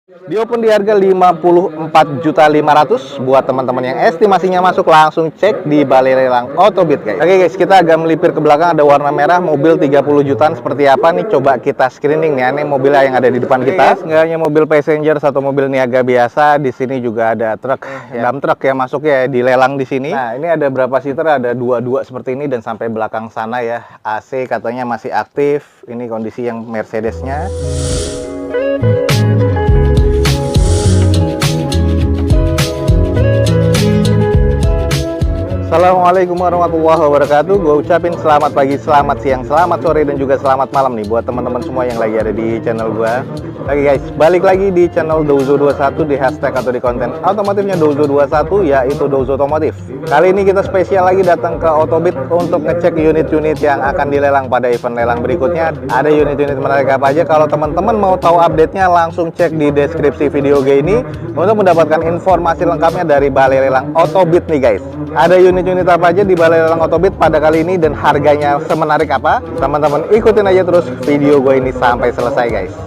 Diopen di harga 54.500.000 buat teman-teman yang estimasinya masuk langsung cek di Balai Lelang Autobit guys. Oke guys, kita agak melipir ke belakang, ada warna merah, mobil 30 jutaan seperti apa nih, coba kita screening nih. Ini mobil yang ada di depan kita. Nggak hanya mobil passenger, satu mobil niaga biasa, di sini juga ada truk, dump truck ya masuk ya di lelang di sini. Nah, ini ada berapa seater? Ada dua seperti ini dan sampai belakang sana ya. AC katanya masih aktif. Ini kondisi yang Mercedesnya. Assalamualaikum warahmatullahi wabarakatuh. Gue ucapin selamat pagi, selamat siang, selamat sore, dan juga selamat malam nih buat teman-teman semua yang lagi ada di channel gue. Oke guys, balik lagi di channel Douzo21 di hashtag atau di konten otomotifnya Douzo21, yaitu Douzo Otomotif. Kali ini kita spesial lagi datang ke Autobit untuk ngecek unit-unit yang akan dilelang pada event lelang berikutnya. Ada unit-unit menarik apa aja? Kalau teman-teman mau tahu update-nya, langsung cek di deskripsi video ini untuk mendapatkan informasi lengkapnya dari Balai Lelang Autobit nih guys. Ada unit-unit apa aja di Balai Lelang Autobit pada kali ini dan harganya semenarik apa? Teman-teman ikutin aja terus video gue ini sampai selesai guys.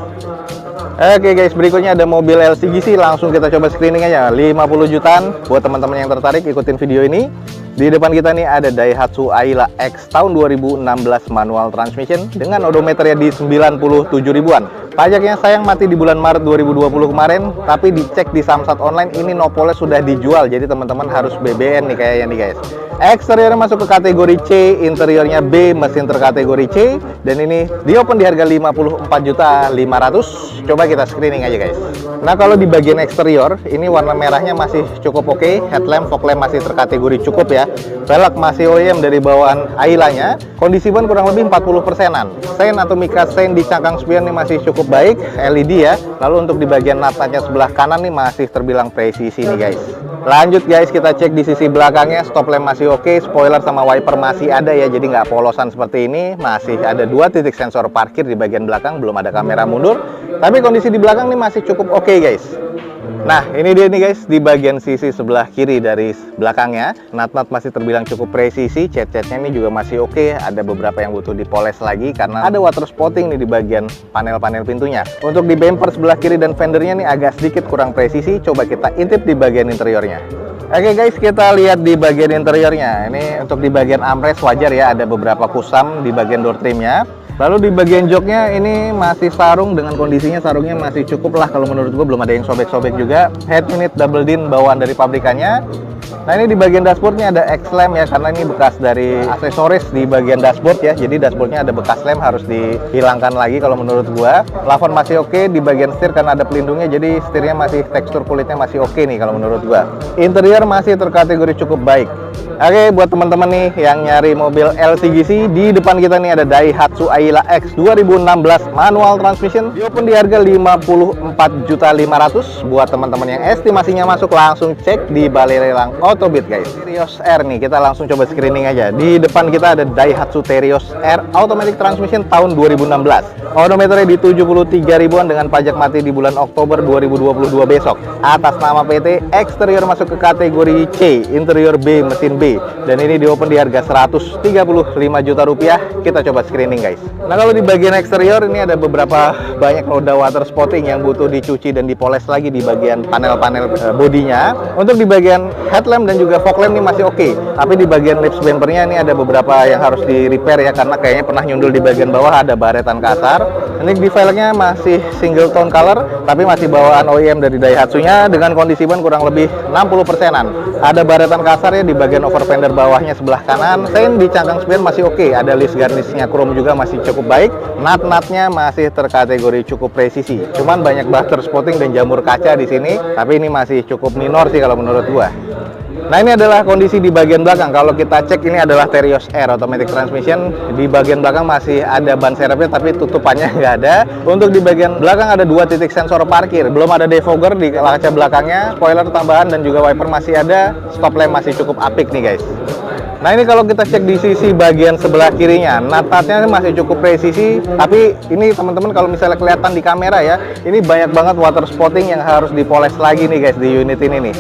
Oke guys, berikutnya ada mobil LCGC, langsung kita coba screening aja. 50 jutaan buat teman-teman yang tertarik, ikutin video ini. Di depan kita nih ada Daihatsu Ayla X tahun 2016 manual transmission dengan odometernya di 97 ribuan. Pajaknya sayang mati di bulan Maret 2020 kemarin, tapi dicek di Samsat online ini nopolnya sudah dijual, jadi teman-teman harus BBN nih kayaknya nih guys. Eksteriornya masuk ke kategori C, interiornya B, mesin terkategori C, dan ini diopen di harga 54.500.000. Coba kita screening aja guys. Nah, kalau di bagian eksterior ini warna merahnya masih cukup oke, headlamp, fog lamp masih terkategori cukup ya. Velg masih OEM dari bawaan Ayla-nya. Kondisi ban kurang lebih 40%-an. Sein atau mica sein di cangkang spion ini masih cukup baik, LED ya. Lalu untuk di bagian nut-nutnya sebelah kanan nih masih terbilang presisi nih guys. Lanjut guys, kita cek di sisi belakangnya. Stop lamp masih oke, spoiler sama wiper masih ada ya, jadi nggak polosan seperti ini. Masih ada 2 titik sensor parkir di bagian belakang, belum ada kamera mundur. Tapi kondisi di belakang nih masih cukup oke guys. Nah, ini dia nih guys, di bagian sisi sebelah kiri dari belakangnya, nut-nut masih terbilang cukup presisi, cat-catnya ini juga masih oke. Ada beberapa yang butuh dipoles lagi karena ada water spotting nih di bagian panel-panel pintunya. Untuk di bumper sebelah kiri dan fendernya nih agak sedikit kurang presisi, coba kita intip di bagian interiornya. Oke guys, kita lihat di bagian interiornya. Ini untuk di bagian armrest wajar ya, ada beberapa kusam di bagian door trimnya. Lalu di bagian joknya ini masih sarung, dengan kondisinya sarungnya masih cukup lah kalau menurut gue, belum ada yang sobek-sobek juga. Head unit double din bawaan dari pabrikannya. Nah, ini di bagian dashboardnya ada X-lamp ya, karena ini bekas dari aksesoris di bagian dashboard ya. Jadi dashboardnya ada bekas lamp, harus dihilangkan lagi kalau menurut gua. Plafon masih oke, di bagian setir karena ada pelindungnya, jadi setirnya masih, tekstur kulitnya masih oke nih kalau menurut gua. Interior masih terkategori cukup baik. Oke, buat teman-teman nih yang nyari mobil LCGC, di depan kita nih ada Daihatsu Ayla X 2016 manual transmission, diopen di harga 54.500.000 buat teman-teman yang estimasinya masuk langsung cek di Balai Lelang Autobit guys. Terios R nih, kita langsung coba screening aja. Di depan kita ada Daihatsu Terios R automatic transmission tahun 2016. Odometernya di 73 ribuan dengan pajak mati di bulan Oktober 2022 besok. Atas nama PT, eksterior masuk ke kategori C, interior B, mesin B. Dan ini diopen di harga 135 juta rupiah. Kita coba screening guys. Nah, kalau di bagian eksterior ini ada beberapa banyak noda water spotting yang butuh dicuci dan dipoles lagi di bagian panel-panel bodinya. Untuk di bagian headlamp dan juga fog lamp ini masih oke. Tapi di bagian lips bumpernya ini ada beberapa yang harus di repair ya, karena kayaknya pernah nyundul di bagian bawah, ada baretan kasar. Ini di velgnya masih single tone color, tapi masih bawaan OEM dari Daihatsu-nya, dengan kondisi ban kurang lebih 60%-an. Ada baretan kasar ya di bagian over fender bawahnya sebelah kanan. Sein di cangkang spion masih oke, ada list garnishnya chrome juga masih cukup baik. Nut-nutnya masih terkategori cukup presisi. Cuman banyak butter spotting dan jamur kaca di sini, tapi ini masih cukup minor sih kalau menurut gua. Nah, ini adalah kondisi di bagian belakang. Kalau kita cek, ini adalah Terios R automatic transmission. Di bagian belakang masih ada ban serepnya, tapi tutupannya nggak ada. Untuk di bagian belakang ada 2 titik sensor parkir. Belum ada defogger di kaca belakangnya. Spoiler tambahan dan juga wiper masih ada. Stop lamp masih cukup apik nih guys. Nah ini kalau kita cek di sisi bagian sebelah kirinya, nut-nutnya masih cukup presisi, tapi ini teman-teman kalau misalnya kelihatan di kamera ya, ini banyak banget water spotting yang harus dipoles lagi nih guys di unit ini nih.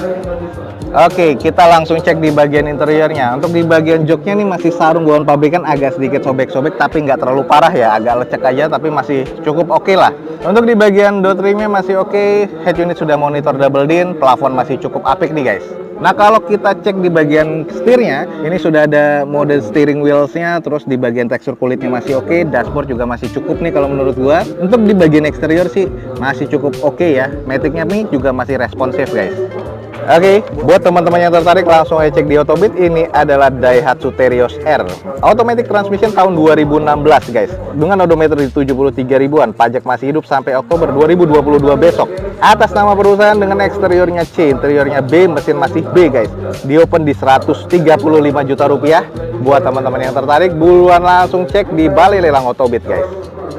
Oke, kita langsung cek di bagian interiornya. Untuk di bagian joknya nih masih sarung bawaan pabrikan, agak sedikit sobek-sobek tapi nggak terlalu parah ya, agak lecek aja tapi masih cukup oke lah. Untuk di bagian door trimnya masih oke, head unit sudah monitor double din, plafon masih cukup apik nih guys. Nah kalau kita cek di bagian setirnya, ini sudah ada mode steering wheelsnya, terus di bagian tekstur kulitnya masih oke, dashboard juga masih cukup nih kalau menurut gua. Untuk di bagian eksterior sih masih cukup oke ya, maticnya nih juga masih responsif guys. Oke, buat teman-teman yang tertarik langsung aja cek di Autobit. Ini adalah Daihatsu Terios R automatic transmission tahun 2016 guys, dengan odometer di 73 ribuan, pajak masih hidup sampai Oktober 2022 besok. Atas nama perusahaan dengan eksteriornya C, interiornya B, mesin masih B guys. Di open di 135 juta rupiah. Buat teman-teman yang tertarik, buruan langsung cek di Balai Lelang Autobit guys.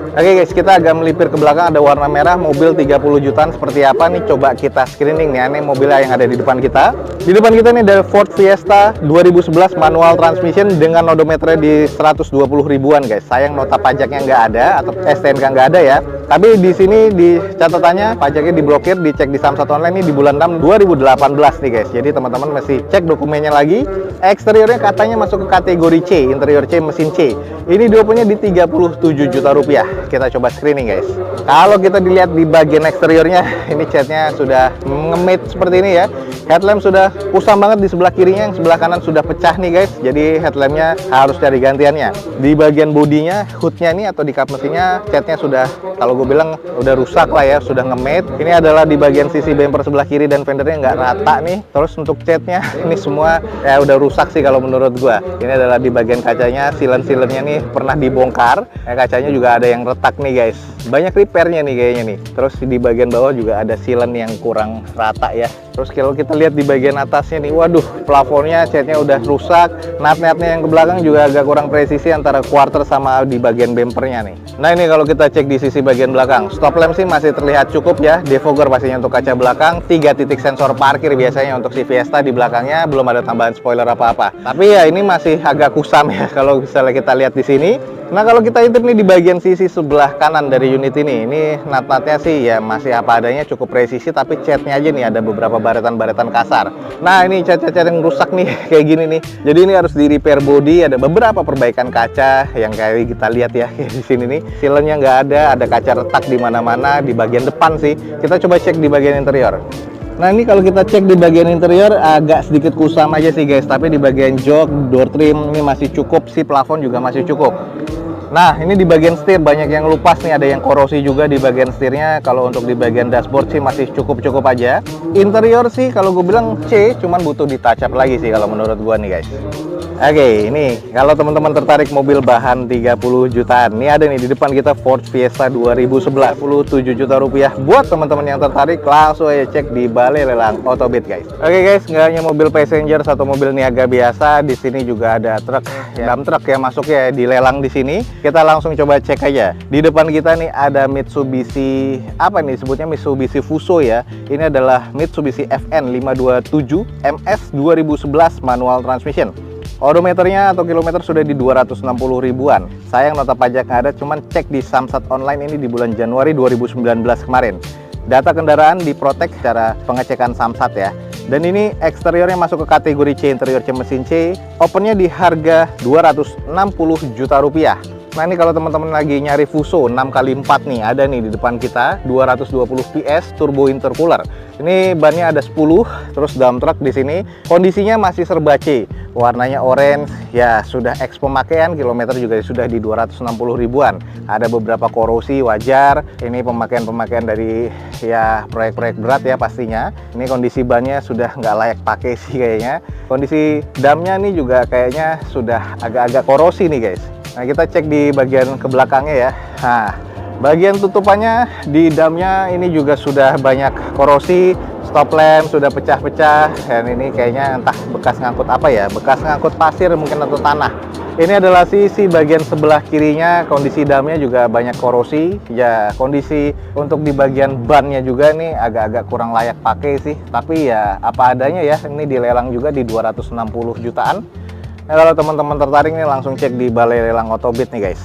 Oke guys, kita agak melipir ke belakang, ada warna merah, mobil 30 jutaan seperti apa nih, coba kita screening nih. Ini mobilnya yang ada di depan kita. Di depan kita nih ada Ford Fiesta 2011 manual transmission dengan odometernya di 120 ribuan guys. Sayang nota pajaknya nggak ada atau STNK nggak ada ya. Tapi di sini di catatannya pajaknya diblokir, dicek di Samsat Online ini di bulan 6 2018 nih guys. Jadi teman-teman mesti cek dokumennya lagi. Eksteriornya katanya masuk ke kategori C, interior C, mesin C. Ini diopennya di 37 juta rupiah. Kita coba screening guys. Kalau kita dilihat di bagian eksteriornya, ini catnya sudah ngemit seperti ini ya. Headlamp sudah kusam banget di sebelah kirinya, yang sebelah kanan sudah pecah nih guys. Jadi headlampnya harus cari gantiannya. Di bagian bodinya, hoodnya nih atau di kap mesinnya, catnya sudah, kalau gue bilang udah rusak lah ya, sudah ngemit. Ini adalah di bagian sisi bumper sebelah kiri dan fendernya nggak rata nih. Terus untuk catnya ini semua ya udah rusak sih kalau menurut gue. Ini adalah di bagian kacanya, silen-silennya nih pernah dibongkar. Kacanya juga ada yang retak nih guys. Banyak repairnya nih kayaknya nih. Terus di bagian bawah juga ada silen yang kurang rata ya. Terus kalau kita lihat di bagian atasnya nih, waduh, plafonnya, catnya udah rusak. Nut-nutnya yang ke belakang juga agak kurang presisi antara quarter sama di bagian bumpernya nih. Nah ini kalau kita cek di sisi bagian belakang, stop lamp sih masih terlihat cukup ya. Defogger pastinya untuk kaca belakang, 3 titik sensor parkir biasanya untuk si Fiesta di belakangnya, belum ada tambahan spoiler apa-apa. Tapi ya ini masih agak kusam ya kalau misalnya kita lihat di sini. Nah kalau kita intip nih di bagian sisi sebelah kanan dari unit ini nut-nutnya sih ya masih apa adanya, cukup presisi, tapi catnya aja nih ada beberapa baretan-baretan kasar. Nah ini cat-cat yang rusak nih kayak gini nih. Jadi ini harus di repair body, ada beberapa perbaikan kaca yang kayak kita lihat ya di sini nih. Silennya nggak ada kaca retak di mana-mana di bagian depan sih. Kita coba cek di bagian interior. Nah ini kalau kita cek di bagian interior agak sedikit kusam aja sih guys, tapi di bagian jok, door trim ini masih cukup sih, plafon juga masih cukup. Nah ini di bagian setir banyak yang lupas nih, ada yang korosi juga di bagian setirnya. Kalau untuk di bagian dashboard sih masih cukup-cukup aja. Interior sih kalau gue bilang C, cuman butuh di touch up lagi sih kalau menurut gue nih guys. Oke, ini kalau teman-teman tertarik mobil bahan 30 jutaan, ini ada nih di depan kita Ford Fiesta 2011, 47 juta rupiah. Buat teman-teman yang tertarik, langsung aja cek di Balai Lelang Autobit guys. Oke guys, nggak hanya mobil passenger, satu mobil niaga biasa, di sini juga ada truk, dump truck ya masuk ya di lelang di sini. Kita langsung coba cek aja. Di depan kita nih ada Mitsubishi, apa nih sebutnya, Mitsubishi Fuso ya. Ini adalah Mitsubishi FN 527 MS 2011 manual transmission. Odometernya atau kilometer sudah di 260 ribuan. Sayang nota pajak nggak ada, cuman cek di Samsat Online ini di bulan Januari 2019 kemarin. Data kendaraan diprotek secara pengecekan Samsat ya. Dan ini eksteriornya masuk ke kategori C, interior C, mesin C. Opennya di harga 260 juta rupiah. Nah ini kalau teman-teman lagi nyari Fuso 6x4 nih, ada nih di depan kita 220 PS turbo intercooler. Ini bannya ada 10, terus dump truck di sini. Kondisinya masih serba C, warnanya orange, ya sudah eks pemakaian, kilometer juga sudah di 260 ribuan. Ada beberapa korosi wajar. Ini pemakaian-pemakaian dari ya proyek-proyek berat ya pastinya. Ini kondisi bannya sudah nggak layak pakai sih kayaknya. Kondisi damnya nih juga kayaknya sudah agak-agak korosi nih guys. Nah kita cek di bagian ke belakangnya ya. Nah bagian tutupannya di damnya ini juga sudah banyak korosi. Stop lamp sudah pecah-pecah, dan ini kayaknya entah bekas ngangkut apa ya, bekas ngangkut pasir mungkin atau tanah. Ini adalah sisi bagian sebelah kirinya, kondisi damnya juga banyak korosi. Ya kondisi untuk di bagian bannya juga nih agak-agak kurang layak pakai sih, tapi ya apa adanya ya. Ini dilelang juga di 260 jutaan. Nah, kalau teman-teman tertarik nih langsung cek di Balai Lelang Otobit nih guys.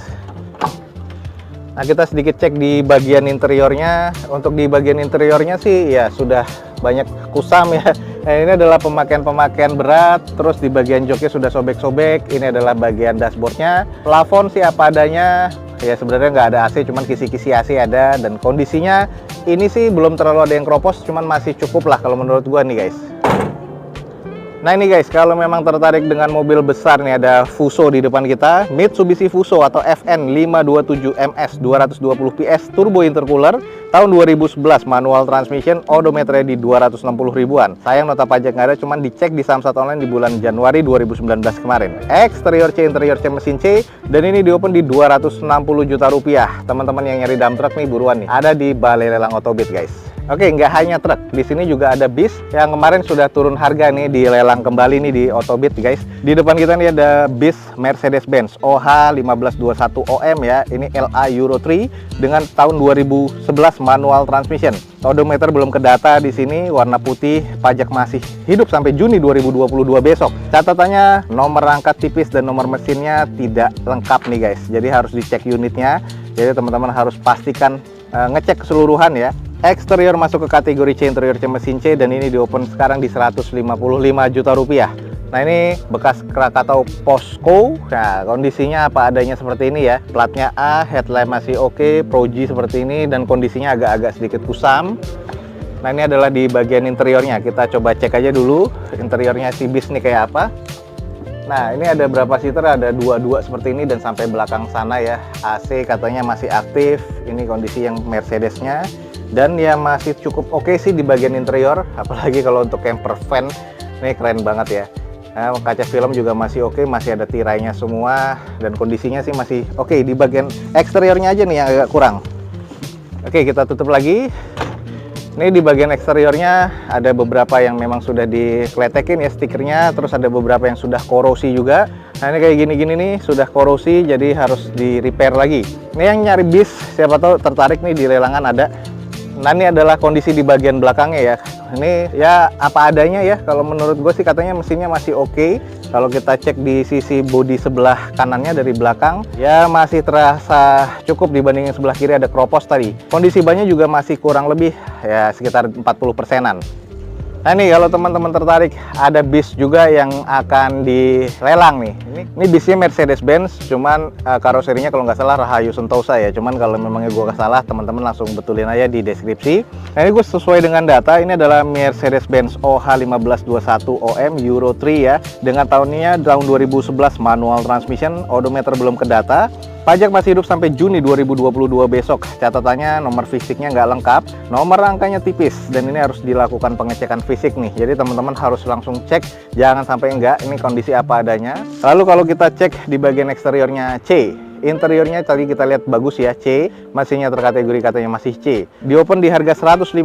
Nah, kita sedikit cek di bagian interiornya. Untuk di bagian interiornya sih ya sudah banyak kusam ya. Nah, ini adalah pemakaian berat. Terus di bagian joknya sudah sobek-sobek. Ini adalah bagian dashboardnya. Plafon sih apa adanya. Ya sebenarnya nggak ada AC, cuman kisi-kisi AC ada. Dan kondisinya ini sih belum terlalu ada yang kropos, cuman masih cukup lah kalau menurut gua nih guys. Nah ini guys, kalau memang tertarik dengan mobil besar nih, ada Fuso di depan kita, Mitsubishi Fuso atau FN 527 MS 220 PS turbo intercooler tahun 2011, manual transmission, odometernya di 260 ribuan. Sayang nota pajak nggak ada, cuman dicek di Samsat Online di bulan Januari 2019 kemarin. Eksterior C, interior C, mesin C, dan ini diopen di 260 juta rupiah. Teman-teman yang nyari dump truck nih buruan nih, ada di Balai Lelang Otobit guys. Oke, nggak hanya truk, di sini juga ada bis yang kemarin sudah turun harga nih, dilelang kembali nih di Otobit guys. Di depan kita nih ada bis Mercedes-Benz OH 1521 OM ya, ini LA Euro 3 dengan tahun 2011 manual transmission. Odometer belum kedata di sini, warna putih, pajak masih hidup sampai Juni 2022 besok. Catatannya nomor rangka tipis dan nomor mesinnya tidak lengkap nih guys, jadi harus dicek unitnya. Jadi teman-teman harus pastikan ngecek keseluruhan ya. Eksterior masuk ke kategori C, interior C, mesin C, dan ini diopen sekarang di 155 juta rupiah. Nah ini bekas Krakatau Posko. Nah kondisinya apa adanya seperti ini ya. Platnya A, headlamp masih oke, Pro G seperti ini, dan kondisinya agak-agak sedikit kusam. Nah ini adalah di bagian interiornya. Kita coba cek aja dulu interiornya si bis nih kayak apa. Nah ini ada berapa seater, ada dua seperti ini dan sampai belakang sana ya. AC katanya masih aktif. Ini kondisi yang Mercedesnya. Dan ya masih cukup oke sih di bagian interior, apalagi kalau untuk camper van ini keren banget ya. Nah, kaca film juga masih oke, masih ada tirainya semua, dan kondisinya sih masih oke. Di bagian eksteriornya aja nih yang agak kurang. Oke, kita tutup lagi. Ini di bagian eksteriornya ada beberapa yang memang sudah dikletekin ya stikernya, terus ada beberapa yang sudah korosi juga. Nah ini kayak gini-gini nih sudah korosi, jadi harus di repair lagi. Ini yang nyari bis, siapa tahu tertarik nih di lelangan ada. Nah ini adalah kondisi di bagian belakangnya ya. Ini ya apa adanya ya. Kalau menurut gue sih katanya mesinnya masih oke. Kalau kita cek di sisi bodi sebelah kanannya dari belakang, ya masih terasa cukup dibandingin sebelah kiri ada kropos tadi. Kondisi bannya juga masih kurang lebih ya sekitar 40%-an. Nah ini kalau teman-teman tertarik, ada bis juga yang akan dilelang nih. Ini bisnya Mercedes-Benz, cuman karoserinya kalau nggak salah Rahayu Sentosa ya. Cuman kalau memangnya gue nggak salah, teman-teman langsung betulin aja di deskripsi. Nah ini gue sesuai dengan data, ini adalah Mercedes-Benz OH 1521 OM Euro 3 ya. Dengan tahunnya tahun 2011 manual transmission, odometer belum kedata. Pajak masih hidup sampai Juni 2022 besok. Catatannya nomor fisiknya nggak lengkap, nomor rangkanya tipis, dan ini harus dilakukan pengecekan fisik nih. Jadi teman-teman harus langsung cek, jangan sampai enggak, ini kondisi apa adanya. Lalu kalau kita cek di bagian eksteriornya C, interiornya tadi kita lihat bagus ya, C, mesinnya terkategori katanya masih C. Diopen di harga 155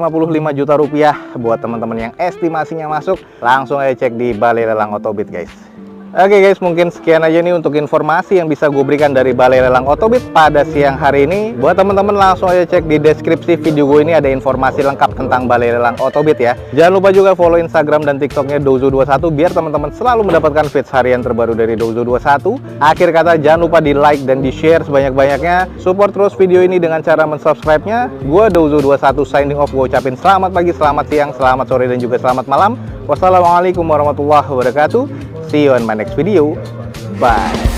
juta rupiah. Buat teman-teman yang estimasinya masuk, langsung aja cek di Balai Lelang Otobit guys. Oke guys, mungkin sekian aja nih untuk informasi yang bisa gue berikan dari Balai Lelang Otobit pada siang hari ini. Buat teman-teman langsung aja cek di deskripsi video gue ini, ada informasi lengkap tentang Balai Lelang Otobit ya. Jangan lupa juga follow Instagram dan TikToknya Dozo21 biar teman-teman selalu mendapatkan feeds harian terbaru dari Dozo21. Akhir kata, jangan lupa di like dan di share sebanyak-banyaknya. Support terus video ini dengan cara mensubscribe-nya. Gue Dozo21 signing off. Gue ucapin selamat pagi, selamat siang, selamat sore, dan juga selamat malam. Wassalamualaikum warahmatullahi wabarakatuh. See you on my next video. Bye.